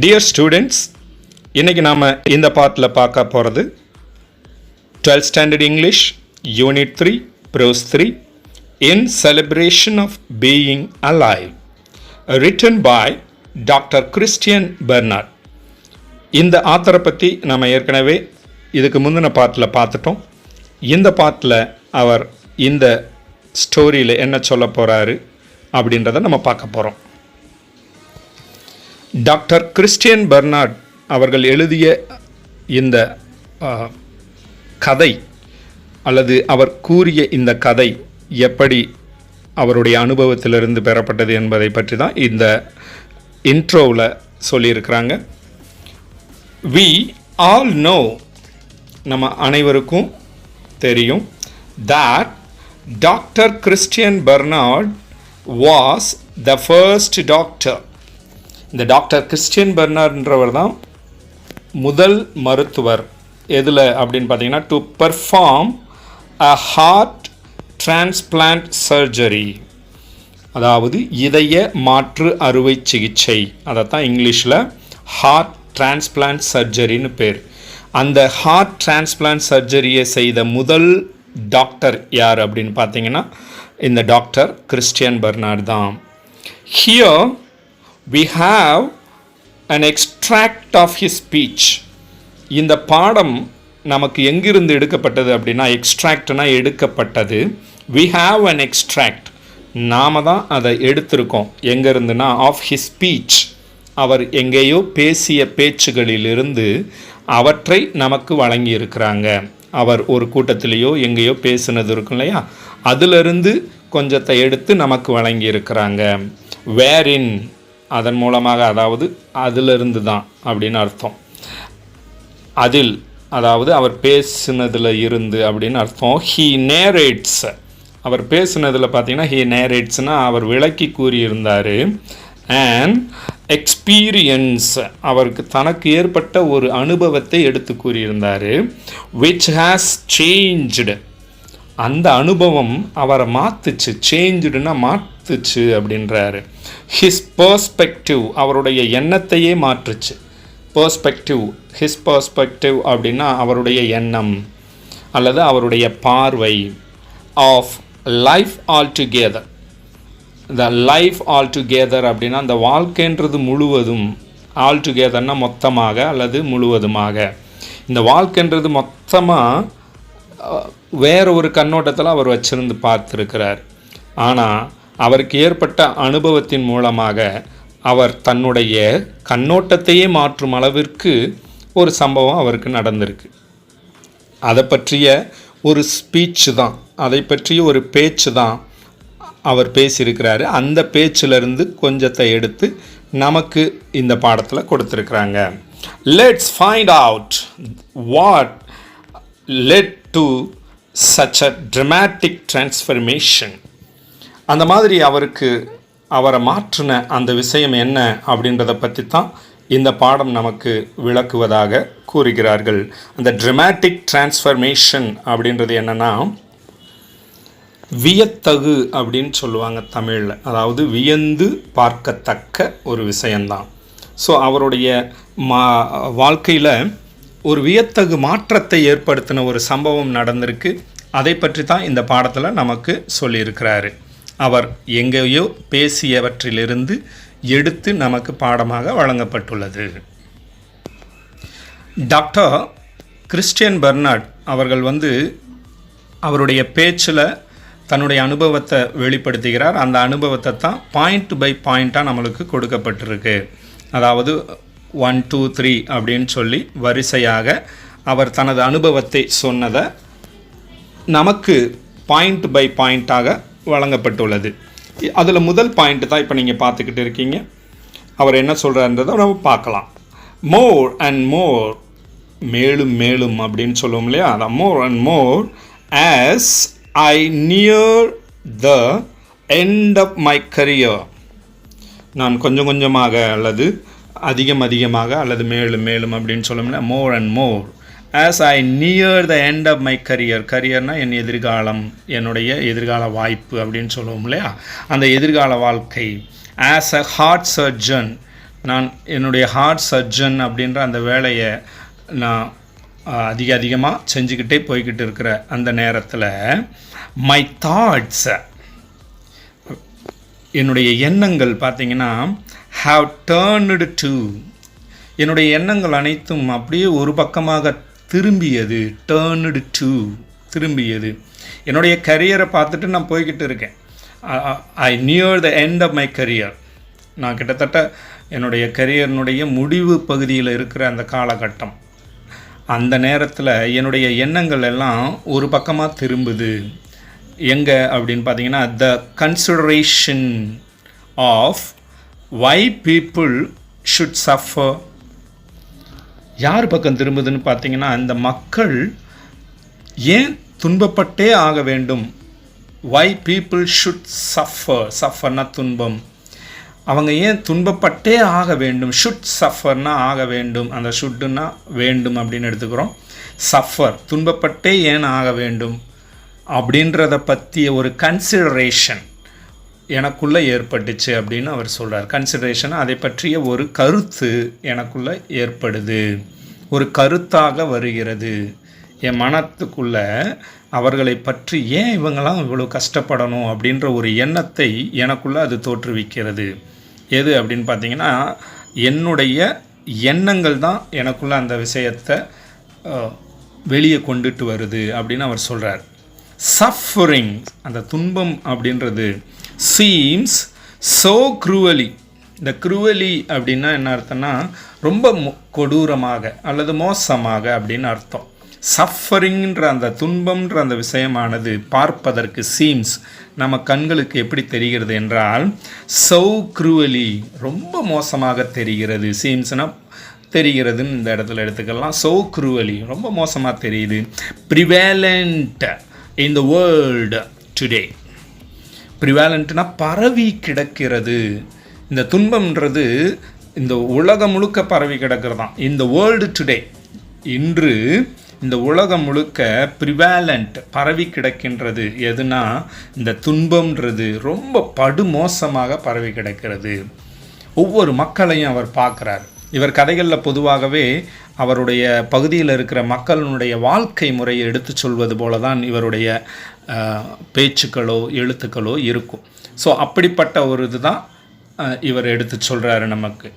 Dear students, இன்னைக்கு நாம் இந்த பாட்டில் பார்க்க போகிறது 12th Standard English, Unit 3, Prose 3, In Celebration of Being Alive, written by Dr. Christian Bernard. இந்த ஆத்தரை பற்றி நாம் ஏற்கனவே இதுக்கு முந்தின பாட்டில் பார்த்துட்டோம். இந்த பாட்டில் அவர் இந்த ஸ்டோரியில் என்ன சொல்ல போகிறாரு அப்படின்றத நம்ம பார்க்க போகிறோம். டாக்டர் கிறிஸ்டியன் பெர்னார்ட் அவர்கள் எழுதிய இந்த கதை அல்லது அவர் கூறிய இந்த கதை எப்படி அவருடைய அனுபவத்திலிருந்து பெறப்பட்டது என்பதை பற்றி தான் இந்த இன்ட்ரோவில் சொல்லியிருக்கிறாங்க. We all know, நம்ம அனைவருக்கும் தெரியும், that Dr. Christian Bernard was the first doctor. இந்த டாக்டர் கிறிஸ்டியன் பெர்னார்ட்ன்றவர் தான் முதல் மருத்துவர். எதில் அப்படின்னு பார்த்தீங்கன்னா, to perform a heart transplant surgery, அதாவது இதய மாற்று அறுவை சிகிச்சை. அதைத்தான் இங்கிலீஷில் ஹார்ட் டிரான்ஸ்பிளான்ட் சர்ஜரின்னு பேர். அந்த ஹார்ட் டிரான்ஸ்பிளான்ட் சர்ஜரியை செய்த முதல் டாக்டர் யார் அப்படின்னு பார்த்தீங்கன்னா, இந்த டாக்டர் கிறிஸ்டியன் பெர்னார்ட் தான். Here we have an extract of his speech. இந்த பாடம் நமக்கு எங்கிருந்து எடுக்கப்பட்டது அப்படின்னா, எக்ஸ்ட்ராக்ட்னா எடுக்கப்பட்டது. we have an extract, நாம தான் அதை எடுத்திருக்கோம். எங்கேருந்துனா, ஆஃப் his speech, அவர் எங்கேயோ பேசிய பேச்சுகளிலிருந்து அவற்றை நமக்கு வழங்கி இருக்கிறாங்க. அவர் ஒரு கூட்டத்திலேயோ எங்கேயோ பேசினது இருக்கும் இல்லையா, அதிலிருந்து கொஞ்சத்தை எடுத்து நமக்கு வழங்கி இருக்கிறாங்க. வேரின், அதன் மூலமாக, அதாவது அதிலிருந்து தான் அப்படின்னு அர்த்தம். அதில், அதாவது அவர் பேசினதில் இருந்து அப்படின்னு அர்த்தம். ஹீ நேரேட்ஸ், அவர் பேசினதில் பார்த்தீங்கன்னா ஹீ நேரேட்ஸ்னால் அவர் விளக்கி கூறியிருந்தார். அண்ட் எக்ஸ்பீரியன்ஸ், அவருக்கு தனக்கு ஏற்பட்ட ஒரு அனுபவத்தை எடுத்து கூறியிருந்தார். விச் ஹாஸ் சேஞ்ச்டு, அந்த அனுபவம் அவரை மாற்றுச்சு. சேஞ்சுடுன்னா மாற்றுச்சு அப்படின்றாரு. ஹிஸ் பர்ஸ்பெக்டிவ், அவருடைய எண்ணத்தையே மாற்றுச்சு. பர்ஸ்பெக்டிவ், ஹிஸ் பர்ஸ்பெக்டிவ் அப்படின்னா அவருடைய எண்ணம் அல்லது அவருடைய பார்வை. ஆஃப் லைஃப் ஆல் டுகெதர், இந்த லைஃப் ஆல் டுகெதர் அப்படின்னா அந்த வாழ்க்கைன்றது முழுவதும். ஆல் டுகெதர்னா மொத்தமாக அல்லது முழுவதுமாக. இந்த வாழ்க்கைன்றது மொத்தமாக வேற ஒரு கண்ணோட்டத்தில் அவர் வச்சிருந்து பார்த்துருக்கிறார். ஆனால் அவருக்கு ஏற்பட்ட அனுபவத்தின் மூலமாக அவர் தன்னுடைய கண்ணோட்டத்தையே மாற்றும் அளவிற்கு ஒரு சம்பவம் அவருக்கு நடந்திருக்கு. அதை பற்றிய ஒரு ஸ்பீச் தான், அதை பற்றிய ஒரு பேச்சு தான் அவர் பேசியிருக்கிறாரு. அந்த பேச்சிலிருந்து கொஞ்சத்தை எடுத்து நமக்கு இந்த பாடத்தில் கொடுத்துருக்குறாங்க. Let's find out what led to such a dramatic transformation. அந்த மாதிரி அவரை மாற்றின அந்த விஷயம் என்ன அப்படின்றத பற்றி தான் இந்த பாடம் நமக்கு விளக்குவதாக கூறுகிறார்கள். அந்த ட்ரமாட்டிக் டிரான்ஸ்ஃபர்மேஷன் அப்படின்றது என்னென்னா, வியத்தகு அப்படின்னு சொல்லுவாங்க தமிழில். அதாவது வியந்து பார்க்கத்தக்க ஒரு விஷயந்தான். ஸோ அவருடைய வாழ்க்கையில் ஒரு வியத்தகு மாற்றத்தை ஏற்படுத்தின ஒரு சம்பவம் நடந்திருக்கு. அதை பற்றி தான் இந்த பாடத்தில் நமக்கு சொல்லியிருக்கிறாரு. அவர் எங்கேயோ பேசியவற்றிலிருந்து எடுத்து நமக்கு பாடமாக வழங்கப்பட்டுள்ளது. டாக்டர் கிறிஸ்டியன் பெர்னார்ட் அவர்கள் அவருடைய பேச்சில் தன்னுடைய அனுபவத்தை வெளிப்படுத்துகிறார். அந்த அனுபவத்தை தான் பாயிண்ட் பை பாயிண்ட்டாக நம்மளுக்கு கொடுக்கப்பட்டிருக்கு. அதாவது 1, 2, 3 அப்படின்னு சொல்லி வரிசையாக அவர் தனது அனுபவத்தை சொன்னதை நமக்கு பாயிண்ட் பை பாயிண்ட்டாக வழங்கப்பட்டுள்ளது. அதில் முதல் பாயிண்ட் தான் இப்போ நீங்கள் பார்த்துக்கிட்டு இருக்கீங்க. அவர் என்ன சொல்கிறாருன்றதை நம்ம பார்க்கலாம். மோர் அண்ட் மோர், மேலும் மேலும் அப்படின்னு சொல்லுவோம் இல்லையா, அதான் more and more as I near the end of my career. நான் கொஞ்சம் கொஞ்சமாக அல்லது அதிகமாக அல்லது மேலும் மேலும் அப்படின்னு சொல்லணும்னா more and more as I near the end of my career. கரியர்னால் என் எதிர்காலம், என்னுடைய எதிர்கால வாய்ப்பு அப்படின்னு சொல்லுவோம் இல்லையா, அந்த எதிர்கால வாழ்க்கை. ஆஸ் அ ஹார்ட் சர்ஜன், நான் என்னுடைய ஹார்ட் சர்ஜன் அப்படின்ற அந்த வேலையை நான் அதிகமாக செஞ்சுக்கிட்டே போய்கிட்டு இருக்கிற அந்த நேரத்தில் மை தாட்ஸ், என்னுடைய எண்ணங்கள் பார்த்திங்கன்னா ஹாவ் டர்ன்டு டு, என்னுடைய எண்ணங்கள் அனைத்தும் அப்படியே ஒரு பக்கமாக திரும்பியது. டர்ன்டு டு, திரும்பியது. என்னுடைய கரியரை பார்த்துட்டு நான் போய்கிட்டு இருக்கேன். I near the end of my career. நான் கிட்டத்தட்ட என்னுடைய கரியர்னுடைய முடிவு பகுதியில் இருக்கிற அந்த காலகட்டம். அந்த நேரத்தில் என்னுடைய எண்ணங்கள் எல்லாம் ஒரு பக்கமாக திரும்புது. எங்கே அப்படின்னு பார்த்தீங்கன்னா the consideration of why people should suffer. யார் பக்கம் திரும்புதுன்னு பார்த்தீங்கன்னா அந்த மக்கள் ஏன் துன்பப்பட்டே ஆக வேண்டும். வை பீப்புள் ஷுட் சஃபர், சஃபர்னா துன்பம். அவங்க ஏன் துன்பப்பட்டே ஆக வேண்டும். ஷுட் சஃபர்னா ஆக வேண்டும், அந்த ஷுட்டுன்னா வேண்டும் அப்படின்னு எடுத்துக்கிறோம். சஃபர் துன்பப்பட்டே ஏன் ஆக வேண்டும் அப்படின்றத பற்றிய ஒரு கன்சிடரேஷன் எனக்குள்ளே ஏற்பட்டுச்சு அப்படின்னு அவர் சொல்கிறார். கன்சிடரேஷன், அதை பற்றிய ஒரு கருத்து எனக்குள்ளே ஏற்படுது, ஒரு கருத்தாக வருகிறது என் மனத்துக்குள்ளே. அவர்களை பற்றி ஏன் இவங்களாம் இவ்வளோ கஷ்டப்படணும் அப்படின்ற ஒரு எண்ணத்தை எனக்குள்ளே அது தோற்றுவிக்கிறது. எது அப்படின்னு பார்த்தீங்கன்னா என்னுடைய எண்ணங்கள் தான் எனக்குள்ளே அந்த விஷயத்தை வெளியே கொண்டுட்டு வருது அப்படின்னு அவர் சொல்கிறார். சஃபரிங், அந்த துன்பம் அப்படின்றது சீம்ஸ் ஸோ க்ரூவலி. இந்த க்ரூவலி அப்படின்னா என்ன அர்த்தம்னா ரொம்ப கொடூரமாக அல்லது மோசமாக அப்படின்னு அர்த்தம். சஃபரிங்கிற அந்த துன்பம்ன்ற அந்த விஷயமானது பார்ப்பதற்கு சீம்ஸ், நம்ம கண்களுக்கு எப்படி தெரிகிறது என்றால் ஸோ க்ரூவலி, ரொம்ப மோசமாக தெரிகிறது. சீம்ஸ்னால் தெரிகிறதுன்னு இந்த இடத்துல எடுத்துக்கலாம். ஸோ க்ரூவலி, ரொம்ப மோசமாக தெரியுது. Prevalent in the world today. ப்ரிவேலண்ட்னா பரவி கிடக்கிறது. இந்த துன்பம்ன்றது இந்த உலகம் முழுக்க பரவி கிடக்கிறது தான். இந்த வேர்ல்டு டுடே, இன்று இந்த உலகம் முழுக்க ப்ரிவேலண்ட் பரவி கிடக்கின்றது. எதுனா இந்த துன்பம்ன்றது ரொம்ப படுமோசமாக பரவி கிடக்கிறது. ஒவ்வொரு மக்களையும் அவர் பார்க்குறார். இவர் கதைகளில் பொதுவாகவே அவருடைய பகுதியில் இருக்கிற மக்களுடைய வாழ்க்கை முறையை எடுத்து சொல்வது போல தான் இவருடைய பேச்சுக்களோ எழுத்துக்களோ இருக்கும். ஸோ அப்படிப்பட்ட ஒரு இதுதான் இவர் எடுத்து சொல்கிறாரு நமக்கு.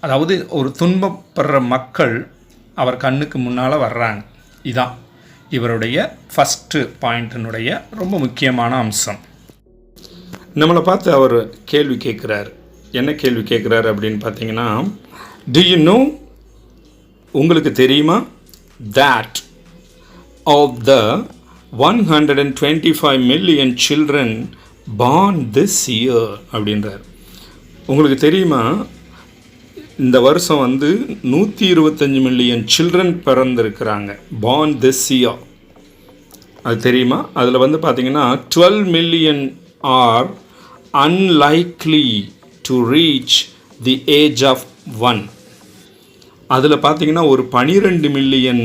அதாவது ஒரு துன்பப்படுற மக்கள் அவர் கண்ணுக்கு முன்னால் வர்றாங்க. இதான் இவருடைய ஃபஸ்ட்டு பாயிண்ட்டினுடைய ரொம்ப முக்கியமான அம்சம். நம்மளை பார்த்து அவர் கேள்வி கேட்குறார். என்ன கேள்வி கேட்குறாரு அப்படின்னு பார்த்தீங்கன்னா, டு யூ நோ, உங்களுக்கு தெரியுமா, that of the 125 million children born this year அப்படின்றார். உங்களுக்கு தெரியுமா, இந்த வருஷம் 125 மில்லியன் சில்ட்ரன் பிறந்திருக்கிறாங்க. born this year, அது தெரியுமா? அதில் பார்த்தீங்கன்னா 12 million are unlikely to reach the age of 1. அதில் பார்த்தீங்கன்னா ஒரு 12 மில்லியன்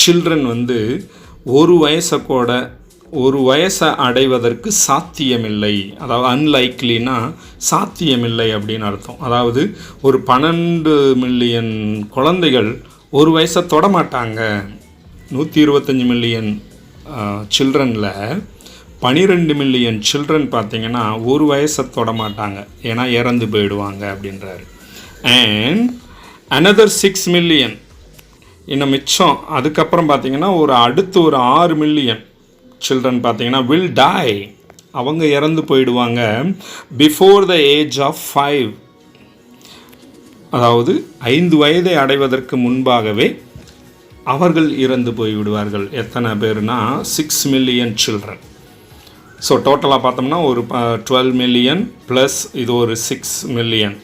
சில்ட்ரன் ஒரு வயசை அடைவதற்கு சாத்தியமில்லை. அதாவது அன்லைக்லினா சாத்தியமில்லை அப்படின்னு அர்த்தம். அதாவது ஒரு 12 மில்லியன் குழந்தைகள் ஒரு வயசை தொடமாட்டாங்க. 125 மில்லியன் சில்ட்ரனில் 12 மில்லியன் சில்ட்ரன் பார்த்திங்கன்னா ஒரு வயசை தொடமாட்டாங்க, ஏன்னா இறந்து போயிடுவாங்க அப்படின்றாரு. அண்ட் another 6 மில்லியன் இன்னும் மிச்சம். அதுக்கப்புறம் பார்த்திங்கன்னா அடுத்து ஒரு 6 மில்லியன் சில்ட்ரன் பார்த்திங்கன்னா வில் டை, அவங்க இறந்து போயிடுவாங்க பிஃபோர் த ஏஜ் ஆஃப் 5. அதாவது 5 வயதை அடைவதற்கு முன்பாகவே அவர்கள் இறந்து போய்விடுவார்கள். எத்தனை பேர்னா 6 மில்லியன் சில்ட்ரன். ஸோ டோட்டலாக பார்த்தோம்னா ஒரு 12 மில்லியன் ப்ளஸ் இது ஒரு 6 மில்லியன்,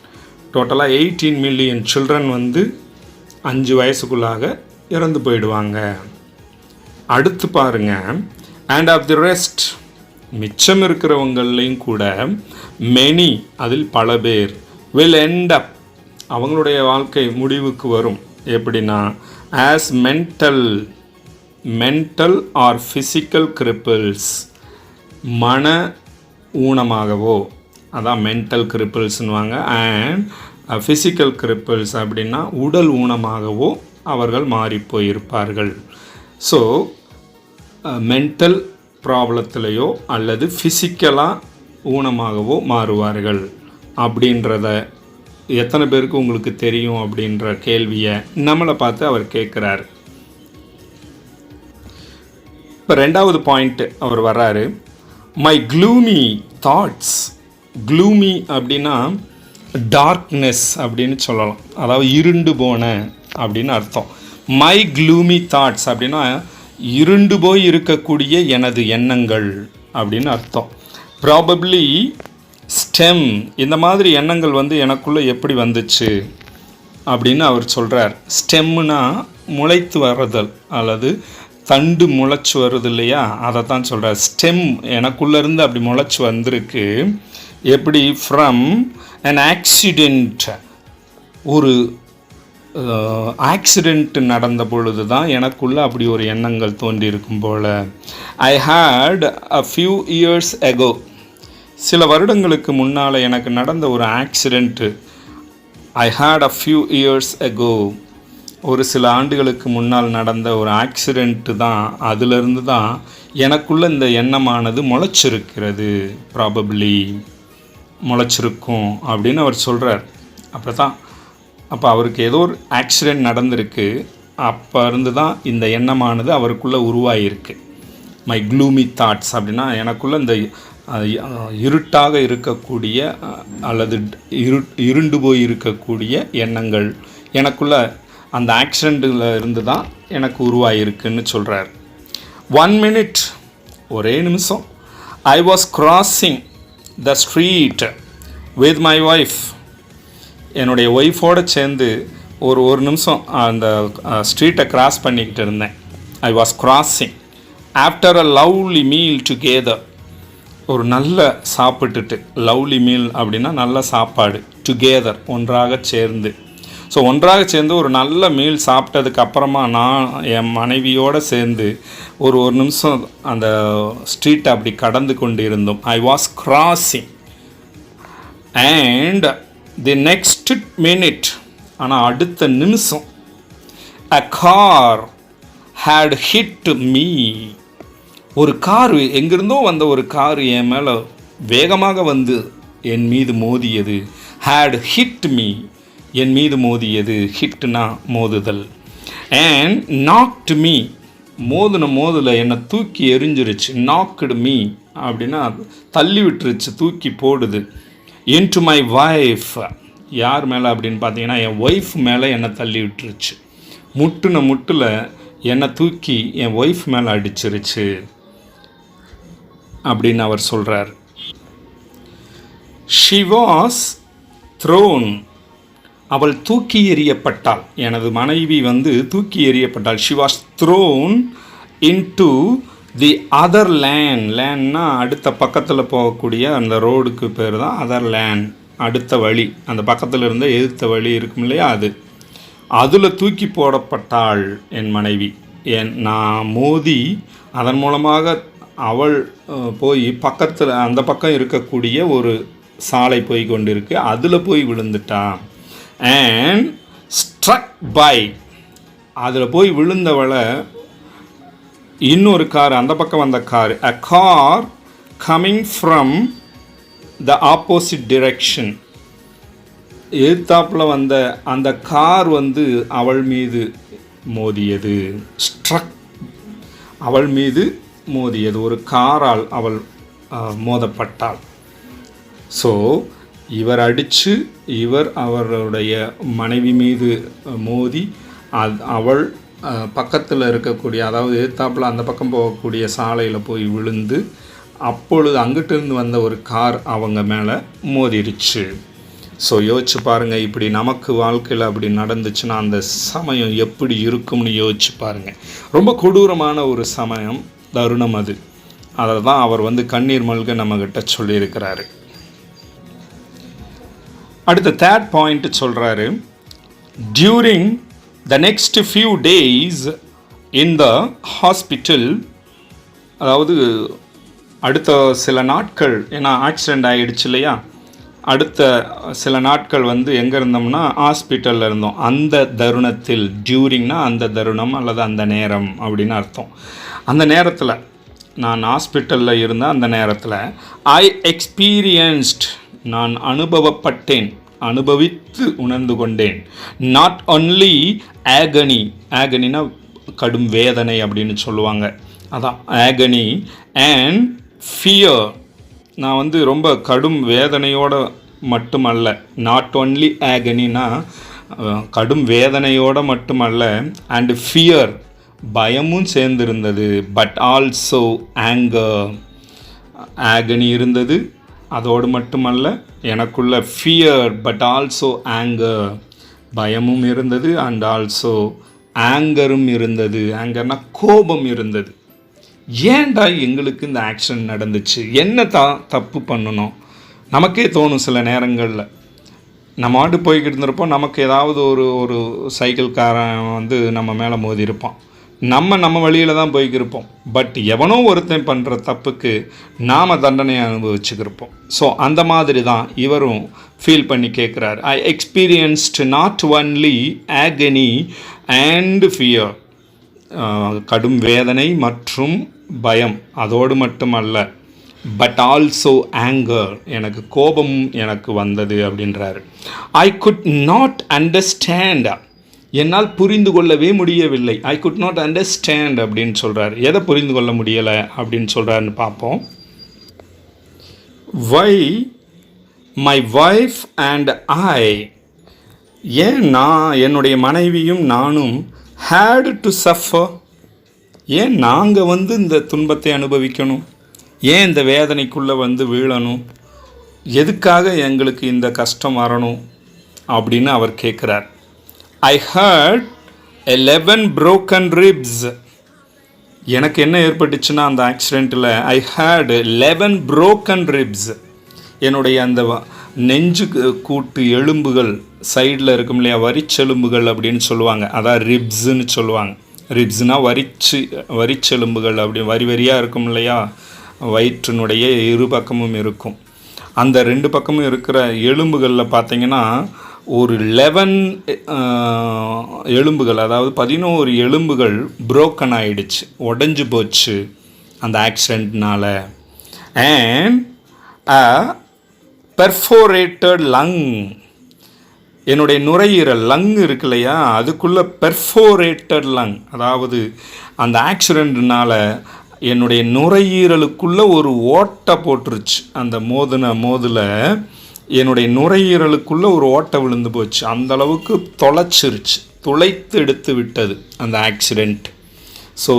டோட்டலாக 18 மில்லியன் சில்ட்ரன் 5 வயசுக்குள்ளாக இறந்து போயிடுவாங்க. அடுத்து பாருங்கள், அண்ட் ஆஃப் தி ரெஸ்ட், மிச்சம் இருக்கிறவங்களையும் கூட மெனி, அதில் பல பேர் வில் எண்ட் அப், அவங்களுடைய வாழ்க்கை முடிவுக்கு வரும். எப்படின்னா ஆஸ் மென்டல் ஆர் ஃபிசிக்கல் கிரிப்பிள்ஸ், மன ஊனமாகவோ அதான் மென்டல் கிரிப்பிள்ஸ்னுவாங்க. அண்ட் ஃபிசிக்கல் கிரிப்பிள்ஸ் அப்படின்னா உடல் ஊனமாகவோ அவர்கள் மாறி போயிருப்பார்கள். ஸோ மென்டல் ப்ராப்ளத்திலையோ அல்லது ஃபிசிக்கலாக ஊனமாகவோ மாறுவார்கள் அப்படின்றத எத்தனை பேருக்கு உங்களுக்கு தெரியும் அப்படின்ற கேள்வியை நம்மளை பார்த்து அவர் கேட்குறாரு. இப்போ 2வது பாயிண்ட் அவர் வர்றாரு. My gloomy thoughts. க்ளூமி அப்படின்னா டார்க்னஸ் அப்படின்னு சொல்லலாம், அதாவது இருண்டு போன அப்படின்னு அர்த்தம். மை க்ளூமி தாட்ஸ் அப்படின்னா இருண்டு போய் இருக்கக்கூடிய எனது எண்ணங்கள் அப்படின்னு அர்த்தம். ப்ராபப்ளி ஸ்டெம், இந்த மாதிரி எண்ணங்கள் வந்து எனக்குள்ளே எப்படி வந்துச்சு அப்படின்னு அவர் சொல்கிறார். ஸ்டெம்னா முளைத்து வர்றதல் அல்லது தண்டு முளைச்சி வருது இல்லையா, அதை தான் சொல்கிறார். ஸ்டெம் எனக்குள்ளேருந்து அப்படி முளைச்சி வந்திருக்கு. எப்படி? From an accident. ஒரு ஆக்சிடெண்ட் நடந்த பொழுது தான் எனக்குள்ளே அப்படி ஒரு எண்ணங்கள் தோன்றியிருக்கும் போல். I had a few years ago. சில வருடங்களுக்கு முன்னால் எனக்கு நடந்த ஒரு accident. I had a few years ago. ஒரு சில ஆண்டுகளுக்கு முன்னால் நடந்த ஒரு ஆக்சிடெண்ட்டு தான், அதிலிருந்து தான் எனக்குள்ளே இந்த எண்ணமானது முளைச்சிருக்கிறது. ப்ராபப்ளி முளைச்சிருக்கும் அப்படின்னு அவர் சொல்கிறார். அப்போ தான் அப்போ அவருக்கு ஏதோ ஒரு ஆக்சிடெண்ட் நடந்திருக்கு, அப்போ இருந்து தான் இந்த எண்ணமானது அவருக்குள்ளே உருவாகிருக்கு. மை க்ளூமி தாட்ஸ் அப்படின்னா எனக்குள்ளே இந்த இருட்டாக இருக்கக்கூடிய அல்லது இருண்டு போய் இருக்கக்கூடிய எண்ணங்கள் எனக்குள்ளே அந்த ஆக்சிடெண்ட்டில் இருந்து தான் எனக்கு உருவாகிருக்குன்னு சொல்கிறார். 1 minute, ஒரே நிமிஷம். ஐ was crossing the street with my wife. என்னுடைய ஒய்ஃபோடு சேர்ந்து ஒரு நிமிஷம் அந்த ஸ்ட்ரீட்டை கிராஸ் பண்ணிக்கிட்டு இருந்தேன். ஐ was crossing after a lovely meal together. ஒரு நல்ல சாப்பிட்டுட்டு, லவ்லி மீல் அப்படின்னா நல்ல சாப்பாடு, டுகெதர் ஒன்றாக சேர்ந்து. ஸோ ஒன்றாக சேர்ந்து ஒரு நல்ல மீல் சாப்பிட்டதுக்கு அப்புறமா நான் என் மனைவியோடு சேர்ந்து ஒரு நிமிஷம் அந்த ஸ்ட்ரீட்டை அப்படி கடந்து கொண்டு இருந்தோம். I was crossing and the next minute, ஆனால் அடுத்த நிமிஷம், a car had hit me. ஒரு கார், எங்கிருந்தோ வந்த ஒரு கார் என் மேலே வேகமாக வந்து என் மீது மோதியது. ஹேட் ஹிட் மீ, என் மீது மோதியது. ஹிட்னா மோதுதல். அண்ட் நாக்டு மீ, மோதில் என்னை தூக்கி எரிஞ்சிருச்சு. நாக்டு மீ அப்படின்னா தள்ளி விட்டுருச்சு, தூக்கி போடுது. இன்டு மை வைஃப், யார் மேலே அப்படின்னு பார்த்தீங்கன்னா என் ஒய்ஃப் மேலே என்னை தள்ளி விட்டுருச்சு. முட்டில் என்னை தூக்கி என் ஒய்ஃப் மேலே அடிச்சிருச்சு அப்படின்னு அவர் சொல்கிறார். ஷி வாஸ் த்ரோன், அவள் தூக்கி எறியப்பட்டாள். எனது மனைவி வந்து தூக்கி எறியப்பட்டாள். She was thrown into the other lane. லேன்னா அடுத்த பக்கத்தில் போகக்கூடிய அந்த ரோடுக்கு பேர் தான் அதர் லேன், அடுத்த வழி. அந்த பக்கத்தில் இருந்த எதிர்த்த வழி இருக்கும் இல்லையா, அதில் தூக்கி போடப்பட்டாள் என் மனைவி. நான் மோதி அதன் மூலமாக அவள் போய் பக்கத்தில் அந்த பக்கம் இருக்கக்கூடிய ஒரு சாலை போய் கொண்டிருக்கு, அதில் போய் விழுந்துட்டான். அண்ட் ஸ்ட்ரக் பை, அதில் போய் விழுந்தவளை இன்னொரு கார், அந்த பக்கம் வந்த car, a car coming from the opposite direction, எதிர்த்தாப்பில் வந்த அந்த கார் வந்து அவள் மீது மோதியது. ஸ்ட்ரக், அவள் மீது மோதியது, ஒரு காரால் அவள் மோதப்பட்டாள். ஸோ இவர் அடித்து அவருடைய மனைவி மீது மோதி அவள் பக்கத்தில் இருக்கக்கூடிய, அதாவது எதிர்த்தாப்பில் அந்த பக்கம் போகக்கூடிய சாலையில் போய் விழுந்து, அப்பொழுது அங்கிட்டிருந்து வந்த ஒரு கார் அவங்க மேலே மோதிருச்சு. ஸோ யோசிச்சு பாருங்கள், இப்படி நமக்கு வாழ்க்கையில் அப்படி நடந்துச்சுன்னா அந்த சமயம் எப்படி இருக்கும்னு யோசிச்சு பாருங்கள். ரொம்ப கொடூரமான ஒரு சமயம், தருணம் அது. அதை தான் அவர் வந்து கண்ணீர் மல்க நம்மக்கிட்ட சொல்லியிருக்கிறாரு. அடுத்த 3rd பாயிண்ட் சொல்கிறாரு. During the next few days in the hospital, அதாவது அடுத்த சில நாட்கள், ஏன்னா ஆக்சிடெண்ட் ஆகிடுச்சு இல்லையா, அடுத்த சில நாட்கள் வந்து எங்கே இருந்தோம்னா ஹாஸ்பிட்டலில் இருந்தோம். அந்த தருணத்தில், டியூரிங்னா அந்த தருணம் அல்லது அந்த நேரம் அப்படின்னு அர்த்தம். அந்த நேரத்தில் நான் ஹாஸ்பிட்டலில் இருந்த அந்த நேரத்தில் ஐ எக்ஸ்பீரியன்ஸ்ட், நான் அனுபவப்பட்டேன், அனுபவித்து உணர்ந்து கொண்டேன். நாட் ஒன்லி ஆகனி, ஆகனினா கடும் வேதனை அப்படின்னு சொல்லுவாங்க, அதான் ஆகனி. அண்ட் ஃபியர், நான் வந்து ரொம்ப கடும் வேதனையோடு மட்டுமல்ல, நாட் ஒன்லி ஆகனினா கடும் வேதனையோடு மட்டுமல்ல, அண்ட் ஃபியர் பயமும் சேர்ந்திருந்தது. பட் ஆல்சோ ஆங்கர், ஆகனி இருந்தது, அதோடு மட்டுமல்ல எனக்குள்ள ஃபியர், பட் ஆல்சோ ஆங்கர், பயமும் இருந்தது, அண்ட் ஆல்சோ ஆங்கரும் இருந்தது. ஆங்கர்னா கோபம் இருந்தது. ஏன்டா எங்களுக்கு இந்த ஆக்ஷன் நடந்துச்சு, என்ன தப்பு பண்ணணும் நமக்கே தோணும் சில நேரங்களில். நம்ம ஆட்டு போய்கிட்டு இருந்திருப்போம், நமக்கு ஏதாவது ஒரு சைக்கிள்காரன் வந்து நம்ம மேலே மோதி இருப்பான், நம்ம வழியில் தான் போய்க்கிருப்போம். பட் எவனோ ஒருத்தன் பண்ணுற தப்புக்கு நாம் தண்டனையை அனுபவிச்சுக்கிருப்போம். ஸோ அந்த மாதிரி தான் இவரும் ஃபீல் பண்ணி கேட்குறாரு. I experienced not only agony and fear, கடும் வேதனை மற்றும் பயம், அதோடு மட்டுமல்ல, பட் ஆல்சோ ஆங்கர், எனக்கு கோபமும் எனக்கு வந்தது அப்படின்றாரு. ஐ குட் நாட் அண்டர்ஸ்டாண்ட், என்னால் புரிந்து கொள்ளவே முடியவில்லை. ஐ குட் நாட் அண்டர்ஸ்டாண்ட் அப்படின்னு சொல்கிறார். எதை புரிந்து கொள்ள முடியலை அப்படின்னு சொல்கிறாருன்னு பார்ப்போம். Why my wife and I, ஏன் நான், என்னுடைய மனைவியும் நானும் had to suffer, ஏன் நாங்கள் வந்து இந்த துன்பத்தை அனுபவிக்கணும், ஏன் இந்த வேதனைக்குள்ளே வந்து வீழணும், எதுக்காக எங்களுக்கு இந்த கஷ்டம் வரணும் அப்படின்னு அவர் கேட்குறார். I heard 11 broken ribs, எனக்கு என்ன ஏற்பட்டுச்சுன்னா அந்த ஆக்சிடெண்ட்டில் I had 11 broken ribs, என்னுடைய அந்த நெஞ்சு கூட்டு எலும்புகள் சைடில் இருக்கும் இல்லையா, வரிச்செலும்புகள் அப்படின்னு சொல்லுவாங்க, அதான் ரிப்ஸுன்னு சொல்லுவாங்க. ரிப்ஸ்னால் வரிச்செலும்புகள், அப்படி வரி வரியாக இருக்கும் இல்லையா, வயிற்றினுடைய இரு பக்கமும் இருக்கும். அந்த ரெண்டு பக்கமும் இருக்கிற எலும்புகளில் பார்த்திங்கன்னா ஒரு 11 எலும்புகள், அதாவது 11 எலும்புகள் புரோக்கன் ஆகிடுச்சு, உடஞ்சி போச்சு அந்த ஆக்சிடெண்ட்னால். அண்ட் பெர்ஃபோரேட்டட் லங், என்னுடைய நுரையீரல் லங் இருக்கு இல்லையா, அதுக்குள்ளே பெர்ஃபோரேட்டட் லங், அதாவது அந்த ஆக்சிடெண்ட்னால் என்னுடைய நுரையீரலுக்குள்ளே ஒரு ஓட்டை போட்டுருச்சு. அந்த மோதில் என்னுடைய நுரையீரலுக்குள்ளே ஒரு ஓட்டை விழுந்து போச்சு, அந்தளவுக்கு தொலைச்சிருச்சு, துளைத்து எடுத்து விட்டது அந்த ஆக்சிடெண்ட். ஸோ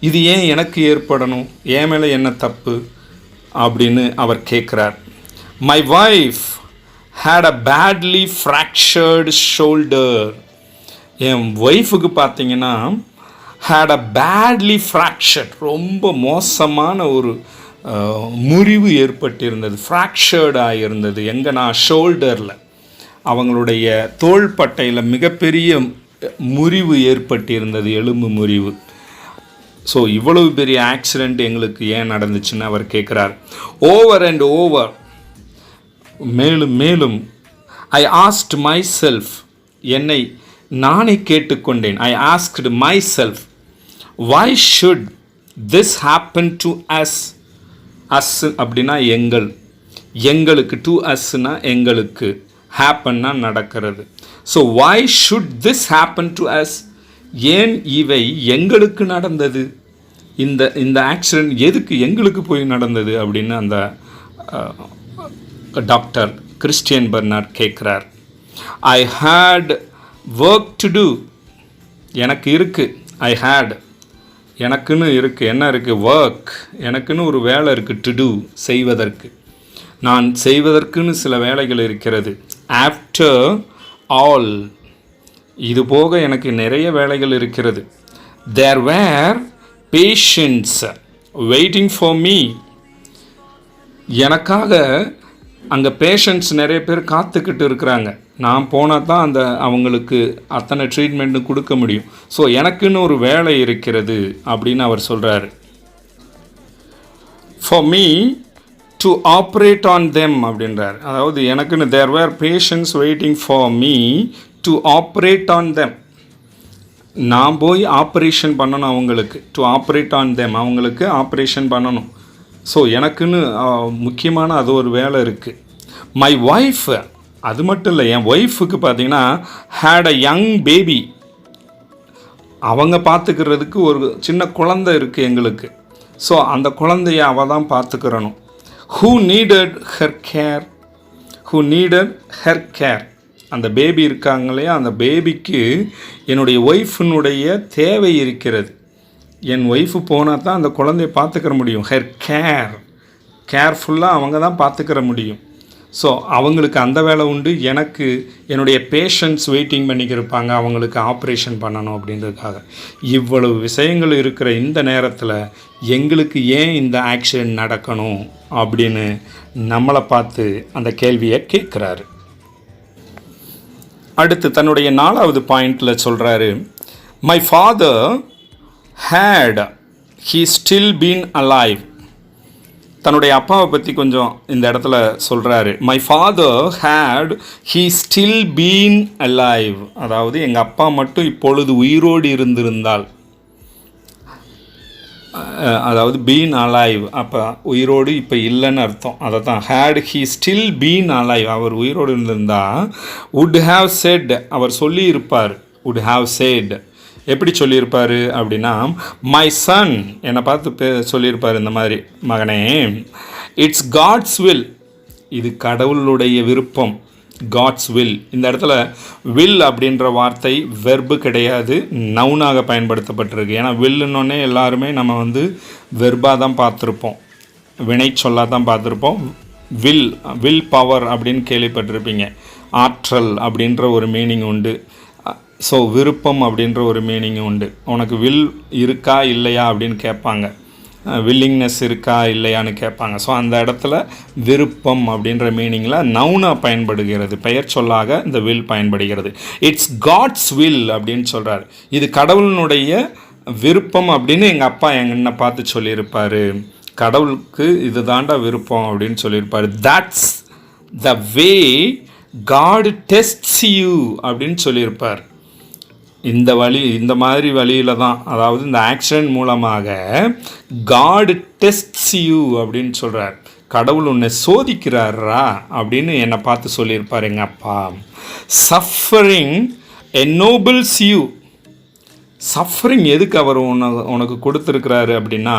இது ஏன் எனக்கு ஏற்படணும், ஏன் மேலே என்ன தப்பு அப்படின்னு அவர் கேட்குறார். My wife had a badly fractured shoulder, என் ஒய்ஃபுக்கு பார்த்தீங்கன்னா had a badly fractured, ரொம்ப மோசமான ஒரு முறிவு ஏற்பட்டிருந்தது, ஃப்ராக்சர்ட் ஆகியிருந்தது. எங்கன்னா ஷோல்டரில், அவங்களுடைய தோள்பட்டையில் மிகப்பெரிய முறிவு ஏற்பட்டிருந்தது, எலும்பு முறிவு. ஸோ இவ்வளவு பெரிய ஆக்சிடெண்ட் எங்களுக்கு ஏன் நடந்துச்சுன்னு அவர் கேட்குறார். ஓவர் அண்ட் ஓவர், மேலும் மேலும், ஐ ஆஸ்க்ட் மை செல்ஃப், என்னை நானே கேட்டுக்கொண்டேன். I asked myself, why should this happen to us, us அப்படின்னா எங்களுக்கு, டு அஸ்னா எங்களுக்கு, ஹேப்பன்னா நடக்கிறது. So why should this happen to us, ஏன் இவை எங்களுக்கு நடந்தது, இந்த ஆக்சிடெண்ட் எதுக்கு எங்களுக்கு போய் நடந்தது அப்படின்னு அந்த டாக்டர் கிறிஸ்டியன் பெர்னார்ட் கேட்குறார். ஐ ஹேட் ஒர்க் டு டூ, எனக்கு இருக்குது, ஐ ஹேட் எனக்குன்னு இருக்குது, என்ன இருக்குது, ஒர்க், எனக்குன்னு ஒரு வேலை இருக்குது, டு டூ செய்வதற்கு, நான் செய்வதற்குன்னு சில வேலைகள் இருக்கிறது. ஆஃப்டர் ஆல், இது போக எனக்கு நிறைய வேலைகள் இருக்கிறது. தேர் வேர் பேஷண்ட்ஸ் வெயிட்டிங் ஃபார் மீ, எனக்காக அங்கே பேஷண்ட்ஸ் நிறைய பேர் காத்துக்கிட்டு இருக்கிறாங்க, நான் போனால் தான் அந்த அவங்களுக்கு அத்தனை ட்ரீட்மெண்ட்டு கொடுக்க முடியும். ஸோ எனக்குன்னு ஒரு வேலை இருக்கிறது அப்படின்னு அவர் சொல்கிறாரு. For me to operate on them அப்படின்றார். அதாவது எனக்குன்னு there were patients waiting for me to operate on them. நான் போய் ஆப்ரேஷன் பண்ணணும் அவங்களுக்கு. டு ஆப்ரேட் ஆன் தெம், அவங்களுக்கு ஆப்ரேஷன் பண்ணணும். ஸோ எனக்குன்னு முக்கியமான அது ஒரு வேலை இருக்குது. மை ஒய்ஃப், அது மட்டும் இல்லை, என் ஒய்ஃபுக்கு பார்த்தீங்கன்னா ஹேட் அ யங் பேபி, அவங்க பார்த்துக்கிறதுக்கு ஒரு சின்ன குழந்தை இருக்குது எங்களுக்கு. ஸோ அந்த குழந்தைய அவள் தான் பார்த்துக்கிறணும். Who needed her care, who needed her care, அந்த பேபி இருக்காங்க இல்லையா, அந்த பேபிக்கு என்னுடைய ஒய்ஃபினுடைய தேவை இருக்கிறது. என் ஒய்ஃபு போனால் தான் அந்த குழந்தைய பார்த்துக்கிற முடியும். ஹர் கேர், கேர்ஃபுல்லாக அவங்க தான் பார்த்துக்கிற முடியும். ஸோ அவங்களுக்கு அந்த வேலை உண்டு. எனக்கு என்னுடைய பேஷண்ட்ஸ் வெயிட்டிங் பண்ணிக்கிருப்பாங்க, அவங்களுக்கு ஆப்ரேஷன் பண்ணணும் அப்படின்றதுக்காக. இவ்வளவு விஷயங்கள் இருக்கிற இந்த நேரத்தில் எங்களுக்கு ஏன் இந்த ஆக்சிடென்ட் நடக்கணும் அப்படின்னு நம்மளை பார்த்து அந்த கேள்வியை கேட்குறாரு. அடுத்து தன்னுடைய 4வது பாயிண்டில் சொல்கிறாரு, my father had he still been alive. தன்னுடைய அப்பாவை பற்றி கொஞ்சம் இந்த இடத்துல சொல்கிறாரு. My father had he still been alive, அதாவது எங்கள் அப்பா மட்டும் இப்பொழுது உயிரோடு இருந்திருந்தால், அதாவது பீன் அலைவ், அப்போ உயிரோடு இப்போ இல்லைன்னு அர்த்தம். அதை தான் had he still been alive, அவர் உயிரோடு இருந்திருந்தால் வுட் ஹாவ் செட், அவர் சொல்லியிருப்பார். வுட் ஹாவ் செட் எப்படி சொல்லியிருப்பார் அப்படின்னா, மை சன், என்னை பார்த்து சொல்லியிருப்பார் இந்த மாதிரி, மகனே, இட்ஸ் காட்ஸ் வில், இது கடவுளுடைய விருப்பம். காட்ஸ் வில், இந்த இடத்துல வில் அப்படின்ற வார்த்தை வெர்பு கிடையாது, நவுனாக பயன்படுத்தப்பட்டிருக்கு. ஏன்னா வில்லுன்னொன்னே எல்லாருமே நம்ம வந்து வெர்பாக தான் பார்த்துருப்போம், வினை சொல்லாக தான் பார்த்துருப்போம். வில் பவர் அப்படின்னு கேள்விப்பட்டிருப்பீங்க. ஆற்றல் அப்படின்ற ஒரு மீனிங் உண்டு. ஸோ விருப்பம் அப்படின்ற ஒரு மீனிங் உண்டு. உனக்கு வில் இருக்கா இல்லையா அப்படின்னு கேட்பாங்க, வில்லிங்னஸ் இருக்கா இல்லையான்னு கேட்பாங்க. ஸோ அந்த இடத்துல விருப்பம் அப்படின்ற மீனிங்கில் நவுனாக பயன்படுகிறது, பெயர் சொல்லாக இந்த வில் பயன்படுகிறது. இட்ஸ் காட்ஸ் வில் அப்படின்னு சொல்கிறார். இது கடவுளினுடைய விருப்பம் அப்படின்னு எங்கள் அப்பா என்னை பார்த்து சொல்லியிருப்பார். கடவுளுக்கு இது தாண்டா விருப்பம் அப்படின்னு சொல்லியிருப்பார். That's the way God tests you அப்படின்னு சொல்லியிருப்பார். இந்த மாதிரி வழியில் தான், அதாவது இந்த ஆக்சிடென்ட் மூலமாக காட் டெஸ்ட்ஸ் யூ அப்படின்னு சொல்கிறார். கடவுள் உன்னை சோதிக்கிறாரா அப்படின்னு என்னை பார்த்து சொல்லியிருப்பார் எங்கள் அப்பா. சஃபரிங் என்னோபிள்ஸ் யூ, சஃபரிங் எதுக்கு அவர் உனக்கு கொடுத்துருக்கிறாரு அப்படின்னா,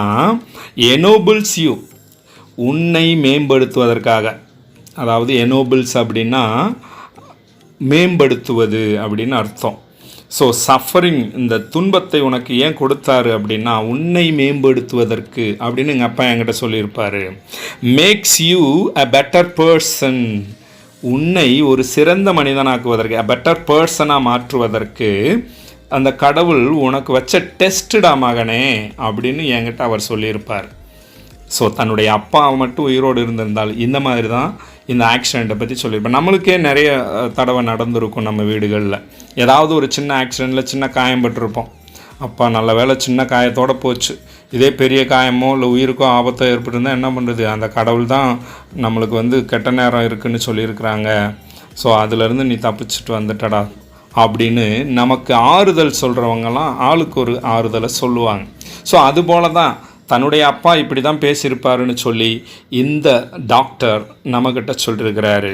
எனோபிள்ஸ் யூ, உன்னை மேம்படுத்துவதற்காக. அதாவது எனோபிள்ஸ் அப்படின்னா மேம்படுத்துவது அப்படின்னு அர்த்தம். ஸோ சஃபரிங், இந்த துன்பத்தை உனக்கு ஏன் கொடுத்தாரு அப்படின்னா உன்னை மேம்படுத்துவதற்கு அப்படின்னு எங்கள் அப்பா என்கிட்ட சொல்லியிருப்பார். Makes you a better person, உன்னை ஒரு சிறந்த மனிதனாக்குவதற்கு, அ பெட்டர் பர்சனாக மாற்றுவதற்கு அந்த கடவுள் உனக்கு வச்ச டெஸ்டடா மகனே அப்படின்னு என்கிட்ட அவர் சொல்லியிருப்பார். ஸோ தன்னுடைய அப்பா மட்டும் உயிரோடு இருந்திருந்தால் இந்த மாதிரி தான் இந்த ஆக்சிடெண்ட்டை பற்றி சொல்லியிருப்பேன். நம்மளுக்கே நிறைய தடவை நடந்திருக்கும். நம்ம வீடுகளில் ஏதாவது ஒரு சின்ன ஆக்சிடெண்ட்டில் சின்ன காயம் பட்டிருப்போம். அப்பா நல்ல வேலை சின்ன காயத்தோடு போச்சு. இதே பெரிய காயமோ இல்லை உயிருக்கோ ஆபத்தோ ஏற்பட்டிருந்தால் என்ன பண்ணுறது, அந்த கடவுள் தான் நம்மளுக்கு வந்து கெட்ட நேரம் இருக்குதுன்னு சொல்லியிருக்கிறாங்க, ஸோ அதிலேருந்து நீ தப்பிச்சுட்டு வந்துட்டடா அப்படின்னு நமக்கு ஆறுதல் சொல்கிறவங்கலாம் ஆளுக்கு ஒரு ஆறுதலை சொல்லுவாங்க. ஸோ அதுபோல தான் தன்னுடைய அப்பா இப்படி தான் பேசியிருப்பாருன்னு சொல்லி இந்த டாக்டர் நம்மக்கிட்ட சொல்லியிருக்கிறாரு.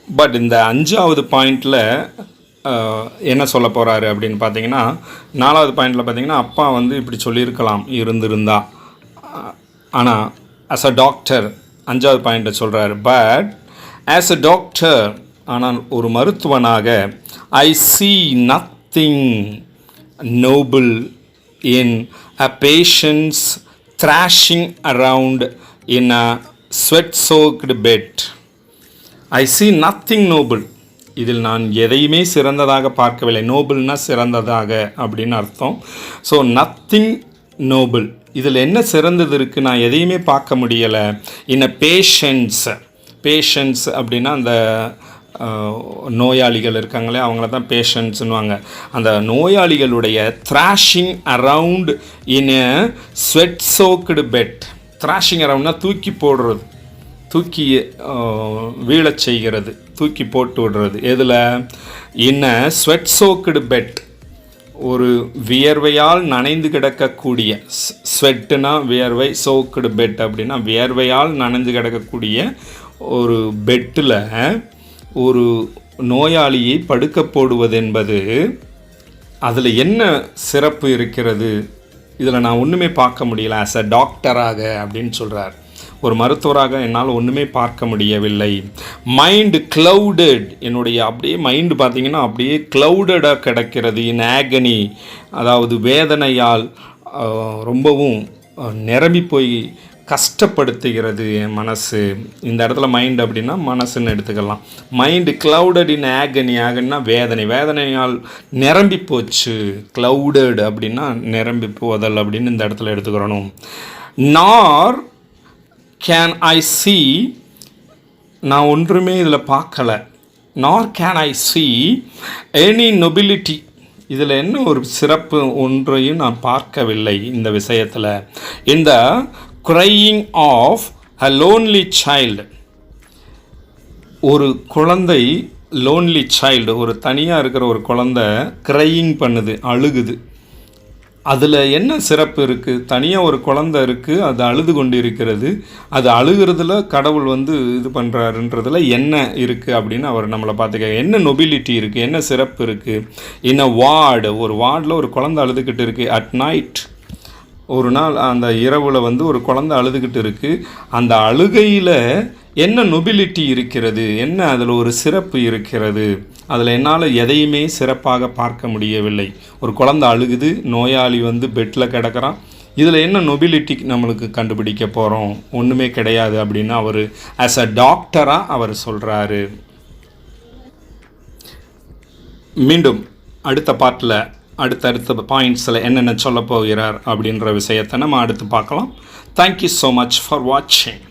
பட் இந்த 5வது பாயிண்டில் என்ன சொல்ல போகிறாரு அப்படின்னு பார்த்தீங்கன்னா, 4வது பாயிண்டில் பார்த்தீங்கன்னா அப்பா வந்து இப்படி சொல்லியிருக்கலாம் இருந்திருந்தா. ஆனால் ஆஸ் அ டாக்டர் 5வது பாயிண்ட்டை சொல்கிறாரு. பட் ஆஸ் அ டாக்டர், ஆனால் ஒரு மருத்துவனாக, ஐ see nothing noble in a patient's thrashing around in a sweat-soaked bed. I see nothing noble. இதில் நான் எதையுமே சிறந்ததாக பார்க்கவில்லை. நோபல்னால் சிறந்ததாக அப்படின்னு அர்த்தம். ஸோ நத்திங் நோபல், இதில் என்ன சிறந்தது இருக்குது, நான் எதையுமே பார்க்க முடியலை. இன் அ பேஷண்ட்ஸ் அப்படின்னா அந்த நோயாளிகள் இருக்காங்களே அவங்கள தான் பேஷண்ட்ஸுன்னுவாங்க. அந்த நோயாளிகளுடைய thrashing around in a sweat soaked bed, thrashing அரவுண்ட்னா தூக்கி போடுறது, தூக்கி வீழச் செய்கிறது, தூக்கி போட்டு விடுறது. எதில்? இன்ன ஸ்வெட் சோக்குடு பெட், ஒரு வியர்வையால் நனைந்து கிடக்கக்கூடிய, ஸ்வெட்டுனா வியர்வை, சோக்குடு பெட் அப்படின்னா வியர்வையால் நனைந்து கிடக்கக்கூடிய ஒரு பெட்டில் ஒரு நோயாளியை படுக்க போடுவது என்பது அதில் என்ன சிறப்பு இருக்கிறது? இதில் நான் ஒன்றுமே பார்க்க முடியல ஆஸ் அ டாக்டராக அப்படின்னு சொல்கிறார். ஒரு மருத்துவராக என்னால் ஒன்றுமே பார்க்க முடியவில்லை. மைண்டு க்ளவுடட், என்னுடைய அப்படியே மைண்டு பார்த்திங்கன்னா அப்படியே க்ளவுடடாக கிடக்கிறது. இன் ஆகனி, அதாவது வேதனையால் ரொம்பவும் நிரம்பி போய் கஷ்டப்படுத்துகிறது என் மனசு. இந்த இடத்துல மைண்ட் அப்படின்னா மனசுன்னு எடுத்துக்கலாம். மைண்டு க்ளவுடட் இன் ஆகனி, ஆகனா வேதனை, வேதனையால் நிரம்பி போச்சு. க்ளவுடட் அப்படின்னா நிரம்பி போதல் அப்படின்னு இந்த இடத்துல எடுத்துக்கிறணும். நார் கேன் ஐ see, நான் ஒன்றுமே இதில் பார்க்கலை. Nor can I see any nobility, இதில் என்ன ஒரு சிறப்பு ஒன்றையும் நான் பார்க்கவில்லை இந்த விஷயத்தில். இந்த crying of a lonely child, ஒரு குழந்தை, லோன்லி சைல்டு, ஒரு தனியாக இருக்கிற ஒரு குழந்தை க்ரையிங் பண்ணுது, அழுகுது. அதில் என்ன சிறப்பு இருக்குது? தனியாக ஒரு குழந்தை இருக்குது, அது அழுது கொண்டு இருக்கிறது. அது அழுகிறதுல கடவுள் இது பண்ணுறாருன்றதுல என்ன இருக்குது அப்படின்னு அவர் நம்மளை பார்த்துக்க. என்ன நொபிலிட்டி இருக்குது, என்ன சிறப்பு இருக்குது? இன் அ வார்டு, ஒரு வார்டில் ஒரு குழந்தை அழுதுகிட்டு இருக்குது. அட் நைட், ஒரு நாள் அந்த இரவில் ஒரு குழந்தை அழுதுகிட்டு இருக்குது. அந்த அழுகையில் என்ன நொபிலிட்டி இருக்கிறது, என்ன அதில் ஒரு சிறப்பு இருக்கிறது? அதில் என்னால் எதையுமே சிறப்பாக பார்க்க முடியவில்லை. ஒரு குழந்தை அழுகுது, நோயாளி பெட்டில் கிடக்கிறான், இதில் என்ன நொபிலிட்டி நம்மளுக்கு கண்டுபிடிக்க போகிறோம்? ஒன்றுமே கிடையாது அப்படின்னு அவர் ஆஸ் அ டாக்டராக அவர் சொல்கிறாரு. மீண்டும் அடுத்த பாட்டில் அடுத்தடுத்த பாயிண்ட்ஸில் என்னென்ன சொல்ல போகிறார் அப்படின்ற விஷயத்தை நம்ம அடுத்து பார்க்கலாம். தேங்க்யூ ஸோ மச் ஃபார் வாட்சிங்.